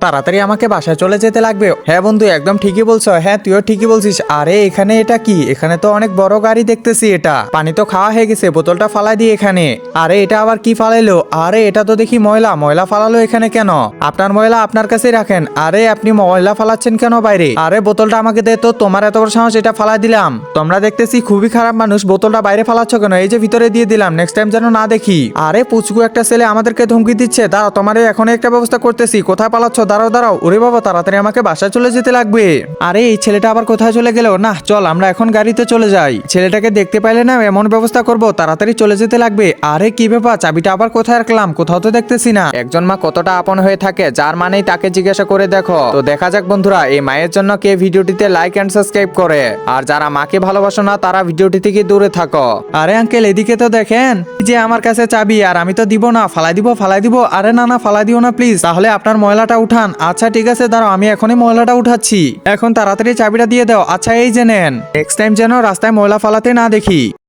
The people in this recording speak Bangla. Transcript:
তাড়াতাড়ি আমাকে বাসায় চলে যেতে লাগবে। হ্যাঁ বন্ধু, একদম ঠিকই বলছো। হ্যাঁ, তুইও ঠিকই বলছিস। আরে এখানে এটা কি? এখানে তো অনেক বড় গাড়ি দেখতেছি। এটা পানি তো খাওয়া হয়ে গেছে, বোতলটা ফালাই দিই এখানে। আরে এটা আবার কি ফালাইলো? আরে এটা তো দেখি ময়লা। ময়লা ফালালো এখানে কেন? আপনার ময়লা আপনার কাছেই রাখেন। আরে আপনি ময়লা ফালাচ্ছেন কেন বাইরে? আরে বোতলটা আমাকে দে তো, তোমার এত বড় সাহস? এটা ফালাই দিলাম। তোমরা দেখতেছি খুবই খারাপ মানুষ, বোতলটা বাইরে ফালাচ্ছ কেন? এই যে ভিতরে দিয়ে দিলাম, নেক্সট টাইম যেন না দেখি। আরে পুচকু একটা ছেলে আমাদেরকে ধমকি দিচ্ছে। দাঁড়াও, তোমার এখন একটা ব্যবস্থা করতেছি। কোথায় পালাচ্ছ? দাঁড়াও দাঁড়াও। ওরে বাবা, তাড়াতাড়ি আমাকে বাসায় চলে যেতে লাগবে। আরে এই ছেলেটা আবার কোথায় চলে গেল? না চল আমরা এখন গাড়িতে চলে যাই। ছেলেটাকে দেখতে পাইলে না এমন ব্যবস্থা করব, তাড়াতাড়ি চলে যেতে লাগবে। আরে কি ব্যাপার, চাবিটা আবার কোথায় রাখলাম? কোথাও তো দেখতেছি না। একজন মা কতটা আপন হয়ে থাকে, যার মানেই তাকে জিজ্ঞাসা করে দেখো। তো দেখা যাক বন্ধুরা, এই মায়ের জন্য কে ভিডিওটিতে লাইক এন্ড সাবস্ক্রাইব করে। আর যারা মাকে ভালোবাসো না তারা ভিডিওটি থেকে দূরে থাকো। আরে আঙ্কেল, এদিকে তো দেখেন, যে আমার কাছে চাবি, আর আমি তো দিব না। ফালাই দিব, ফালাই দিব। আরে না না, ফালাই দিও না প্লিজ। তাহলে আপনার ময়লাটা উঠান। আচ্ছা ঠিক আছে, দাঁড়াও আমি এখনই ময়লাটা উঠাচ্ছি। এখন তাড়াতাড়ি চাবিটা দিয়ে দাও। আচ্ছা এই যে নেন, নেক্সট টাইম যেন রাস্তায় ময়লা ফালাতে না দেখি।